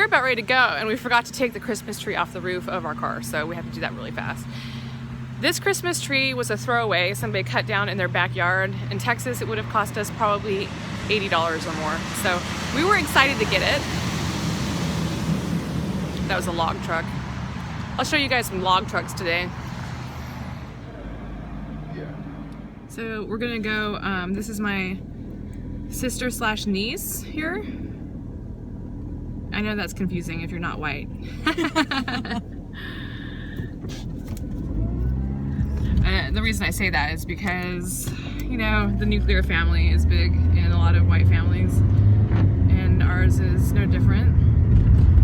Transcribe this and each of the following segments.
were about ready to go, and we forgot to take the Christmas tree off the roof of our car, so we had to do that really fast. This Christmas tree was a throwaway somebody cut down in their backyard. In Texas, it would have cost us probably $80 or more. So we were excited to get it. That was a log truck. I'll show you guys some log trucks today. So we're gonna go, this is my sister slash niece here. I know that's confusing if you're not white. The reason I say that is because, you know, the nuclear family is big in a lot of white families, and ours is no different.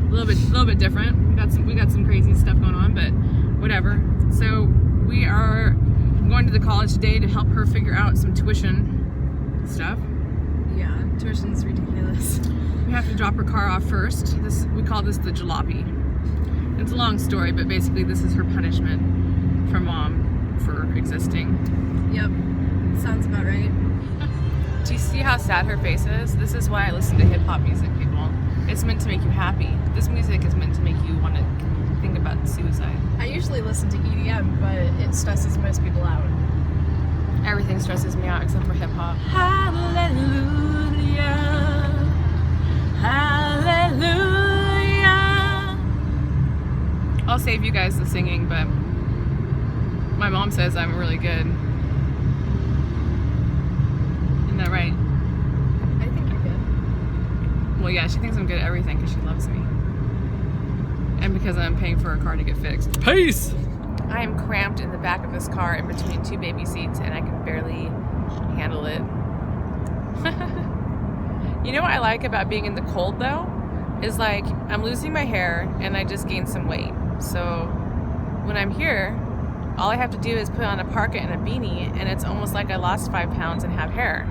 A little bit different. We got some crazy stuff going on, but whatever. So we are going to the college today to help her figure out some tuition stuff. Yeah, tuition's ridiculous. We have to drop her car off first. We call this the jalopy. It's a long story, but basically this is her punishment from Mom for existing. Yep, sounds about right. Do you see how sad her face is? This is why I listen to hip-hop music, people. It's meant to make you happy. This music is meant to make you want to think about suicide. I usually listen to EDM, but it stresses most people out. Everything stresses me out except for hip-hop. Hallelujah, hallelujah. I'll save you guys the singing, but my mom says I'm really good. Isn't that right? I think you're good. Well, yeah, she thinks I'm good at everything because she loves me. And because I'm paying for a car to get fixed. Peace! I am cramped in the back of this car in between two baby seats, and I can barely handle it. You know what I like about being in the cold, though? Is like, I'm losing my hair, and I just gained some weight. So when I'm here, all I have to do is put on a parka and a beanie, and it's almost like I lost 5 pounds and have hair.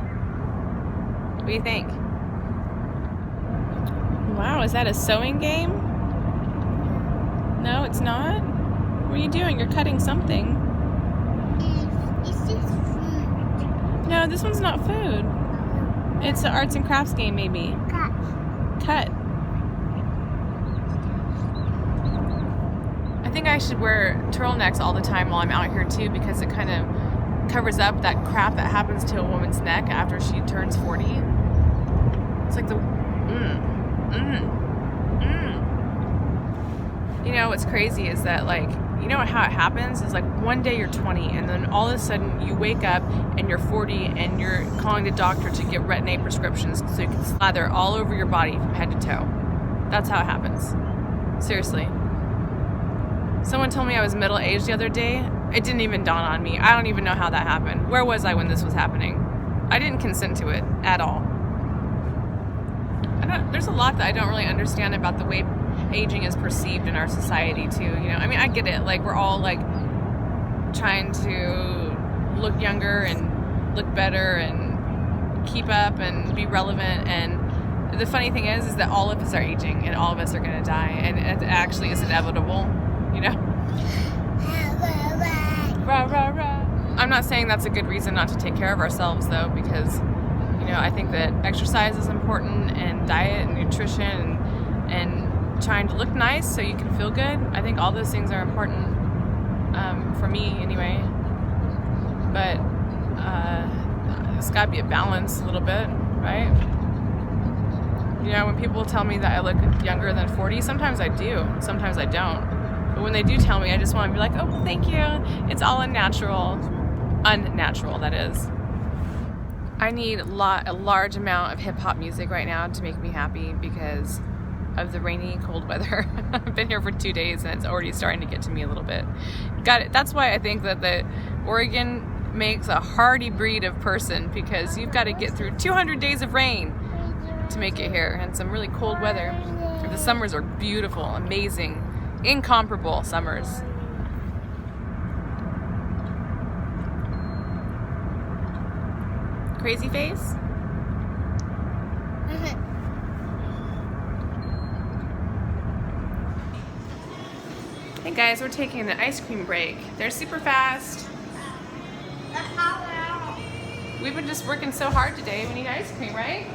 What do you think? Wow, is that a sewing game? No, it's not? What are you doing? You're cutting something. It's just food. No, this one's not food. It's an arts and crafts game, maybe. Cut. I think I should wear turtlenecks all the time while I'm out here too, because it kind of covers up that crap that happens to a woman's neck after she turns 40. It's like the You know what's crazy is that, like, you know how it happens is like one day you're 20 and then all of a sudden you wake up and you're 40 and you're calling the doctor to get Retin-A prescriptions so you can slather all over your body from head to toe. That's how it happens. Seriously. Someone told me I was middle-aged the other day. It didn't even dawn on me. I don't even know how that happened. Where was I when this was happening? I didn't consent to it at all. There's a lot that I don't really understand about the way aging is perceived in our society too. You know, I mean, I get it. Like, we're all like trying to look younger and look better and keep up and be relevant. And the funny thing is that all of us are aging and all of us are going to die, and it actually is inevitable. You know? Rah, rah, rah. I'm not saying that's a good reason not to take care of ourselves, though, because, you know, I think that exercise is important, and diet and nutrition and trying to look nice so you can feel good. I think all those things are important, for me anyway. But it's got to be a balance a little bit, right? You know, when people tell me that I look younger than 40, sometimes I do, sometimes I don't. But when they do tell me, I just want to be like, oh, well, thank you. It's all unnatural, that is. I need a large amount of hip-hop music right now to make me happy because of the rainy, cold weather. I've been here for 2 days and it's already starting to get to me a little bit. Got it. That's why I think that the Oregon makes a hardy breed of person, because you've got to get through 200 days of rain to make it here, and some really cold weather. The summers are beautiful, amazing, incomparable summers. Crazy face? Hey guys, we're taking an ice cream break. They're super fast. We've been just working so hard today. We need ice cream, right?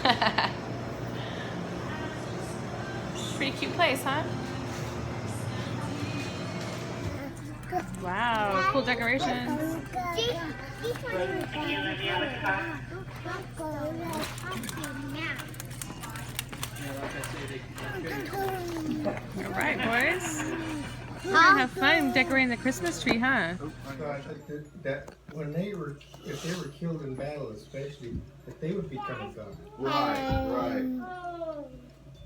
Yeah. Pretty cute place, huh? Wow, cool decorations. All right, boys. We're gonna have fun decorating the Christmas tree, huh? So I think that when if they were killed in battle, especially, that they would become God. Right.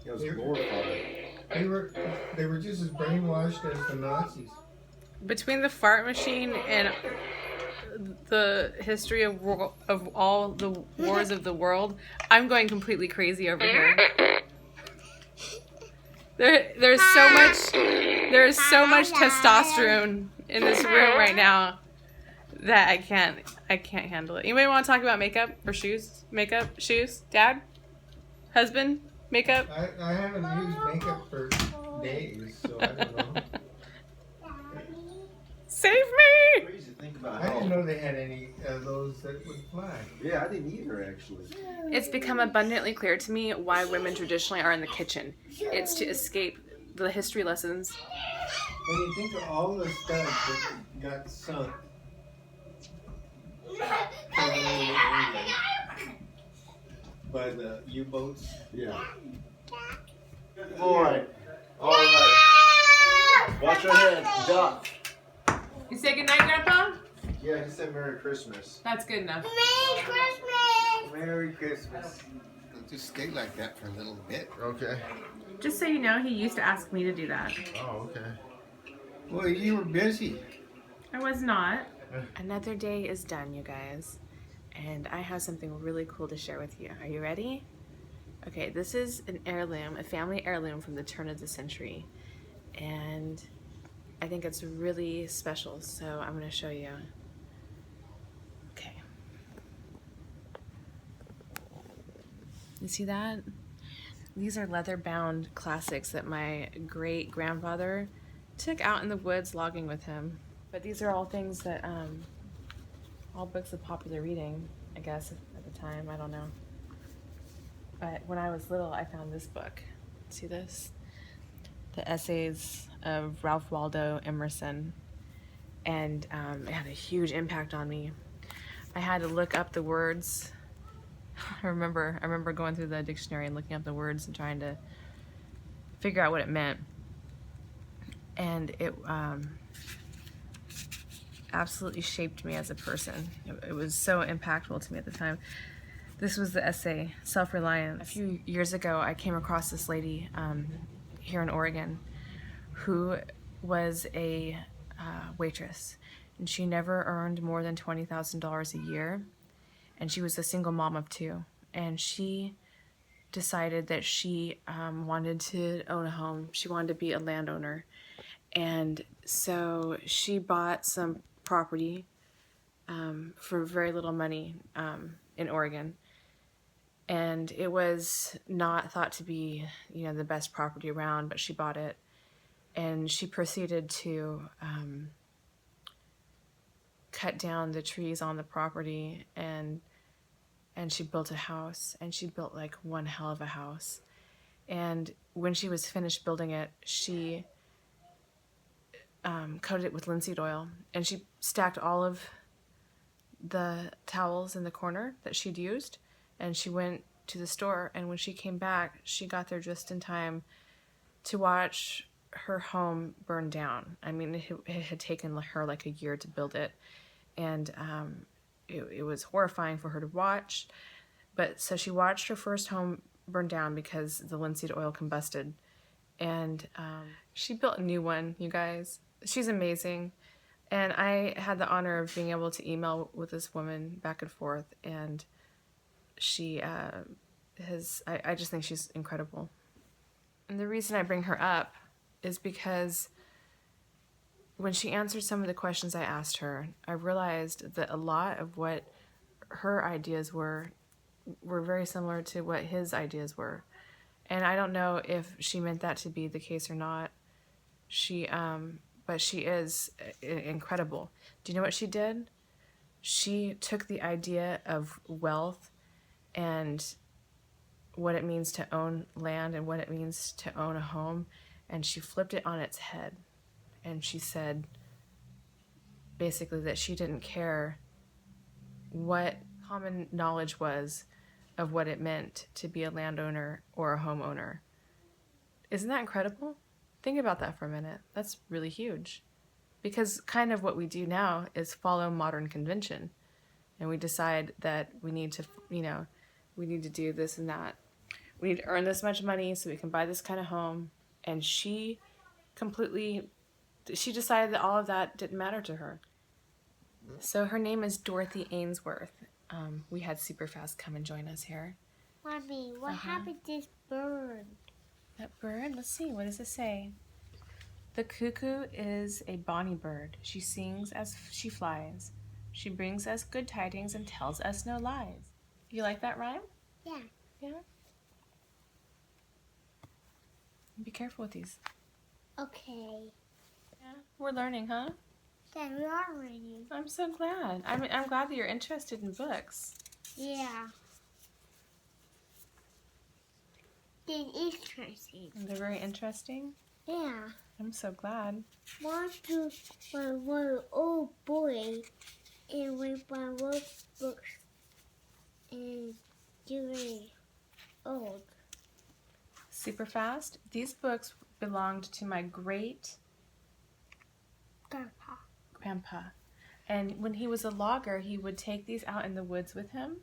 It was glorified. They were just as brainwashed as the Nazis. Between the fart machine and the history of all the wars of the world, I'm going completely crazy over here. There's so much testosterone in this room right now that I can't handle it. Anybody want to talk about makeup or shoes? Makeup, shoes, dad, husband, makeup. I haven't used makeup for days, so I don't know. Save me! Crazy to think about I didn't know they had any of those that would fly. Yeah, I didn't either, actually. It's become abundantly clear to me why women traditionally are in the kitchen. It's to escape the history lessons. When you think of all the stuff that got sunk by the U-boats. Yeah. All right. Watch your head, duck. You say goodnight, Grandpa? Yeah, he said Merry Christmas. That's good enough. Merry Christmas! Merry Christmas. Just stay like that for a little bit. Okay. Just so you know, he used to ask me to do that. Oh, okay. Well, you were busy. I was not. Another day is done, you guys. And I have something really cool to share with you. Are you ready? Okay, this is an heirloom, a family heirloom from the turn of the century. And I think it's really special, so I'm going to show you. Okay. You see that? These are leather-bound classics that my great-grandfather took out in the woods logging with him. But these are all things that, all books of popular reading, I guess, at the time. I don't know. But when I was little, I found this book. See this? The essays of Ralph Waldo Emerson. And it had a huge impact on me. I had to look up the words. I remember going through the dictionary and looking up the words and trying to figure out what it meant. And it absolutely shaped me as a person. It was so impactful to me at the time. This was the essay, Self-Reliance. A few years ago, I came across this lady here in Oregon who was a waitress, and she never earned more than $20,000 a year, and she was a single mom of two, and she decided that she wanted to own a home. She wanted to be a landowner, and so she bought some property for very little money in Oregon. And it was not thought to be, you know, the best property around, but she bought it. And she proceeded to cut down the trees on the property, and she built a house, and she built like one hell of a house. And when she was finished building it, she coated it with linseed oil, and she stacked all of the towels in the corner that she'd used, and she went to the store, and when she came back, she got there just in time to watch her home burn down. I mean, it had taken her like a year to build it, and it was horrifying for her to watch. But so she watched her first home burn down because the linseed oil combusted, and she built a new one, you guys. She's amazing. And I had the honor of being able to email with this woman back and forth, and she I just think she's incredible. And the reason I bring her up is because when she answered some of the questions I asked her, I realized that a lot of what her ideas were very similar to what his ideas were. And I don't know if she meant that to be the case or not. But she is incredible. Do you know what she did? She took the idea of wealth and what it means to own land and what it means to own a home, and she flipped it on its head. And she said basically that she didn't care what common knowledge was of what it meant to be a landowner or a homeowner. Isn't that incredible? Think about that for a minute. That's really huge. Because kind of what we do now is follow modern convention. And we decide that we need to, we need to do this and that. We need to earn this much money so we can buy this kind of home. And she decided that all of that didn't matter to her. So her name is Dorothy Ainsworth. We had Superfast come and join us here. Mommy, what happened to this bird? That bird? Let's see. What does it say? The cuckoo is a bonny bird. She sings as she flies. She brings us good tidings and tells us no lies. You like that rhyme? Yeah. Yeah? Be careful with these. Okay. Yeah? We're learning, huh? Then we are ready. I'm so glad. I'm glad that you're interested in books. Yeah. Then interesting. They're very interesting. Yeah. I'm so glad. One old boy and with my work books and really old. Superfast. These books belonged to my great grandpa. And when he was a logger, he would take these out in the woods with him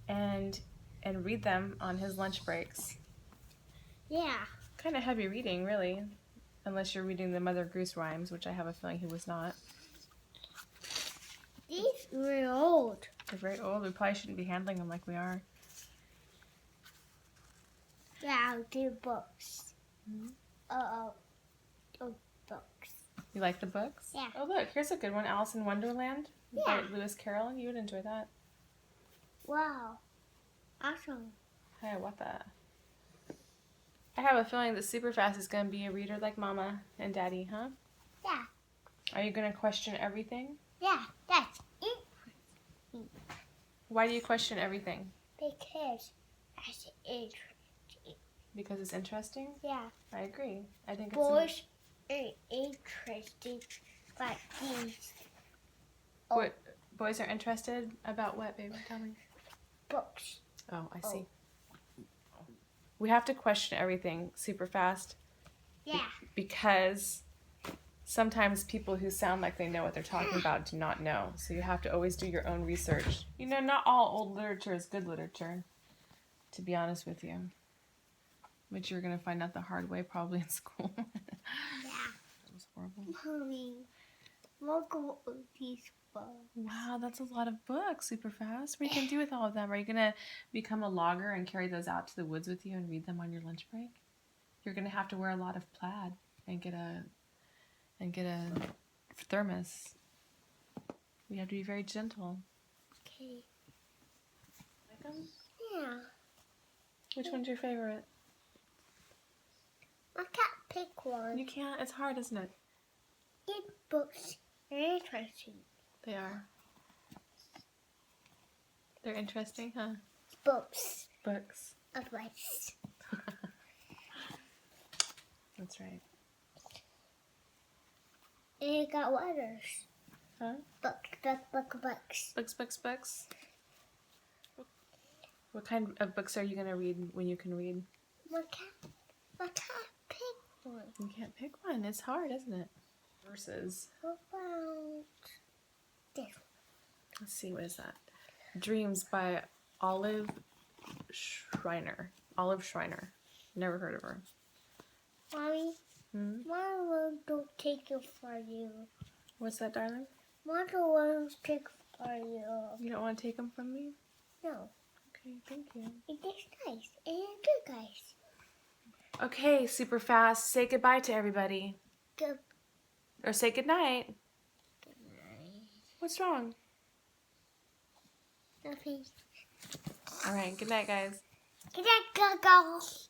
and read them on his lunch breaks. Yeah. Kind of heavy reading, really. Unless you're reading the Mother Goose rhymes, which I have a feeling he was not. These were old. They're very old. We probably shouldn't be handling them like we are. Yeah, I'll do books. Books. You like the books? Yeah. Oh, look, here's a good one. Alice in Wonderland Yeah. by Lewis Carroll. You would enjoy that. Wow. Awesome. Hey, what the? I have a feeling that Superfast is going to be a reader like Mama and Daddy, huh? Yeah. Are you going to question everything? Yeah, that's it. Why do you question everything? Because that's interesting. Because it's interesting? Yeah. I agree. I think Boys are interesting, but these What, boys are interested about what, baby? Tell me. books. Oh, I see. We have to question everything super fast. Yeah. Because sometimes people who sound like they know what they're talking about do not know. So you have to always do your own research. You know, not all old literature is good literature, to be honest with you. But you're going to find out the hard way probably in school. Yeah. That was horrible. Mommy, look at these books. Wow, that's a lot of books, super fast. What are you going to do with all of them? Are you going to become a logger and carry those out to the woods with you and read them on your lunch break? You're going to have to wear a lot of plaid and get a thermos. You have to be very gentle. Okay. Like them? Yeah. Which one's your favorite? I can't pick one. You can't. It's hard, isn't it? These books are interesting. They are. They're interesting, huh? Books. Books. Advice. That's right. And you got letters. Huh? Books. Books. What kind of books are you going to read when you can read? I can't pick one. You can't pick one. It's hard, isn't it? Verses. What about this one? Let's see, what is that? Dreams by Olive Schreiner. Never heard of her. Mommy, my one don't take it for you. What's that, darling? My one take for you. You don't want to take them from me? No. Okay, thank you. It is nice and good, guys. Okay, super fast. Say goodbye to everybody. Good Or say goodnight. night. What's wrong? Nothing. All right, good night, guys. Good night, girls.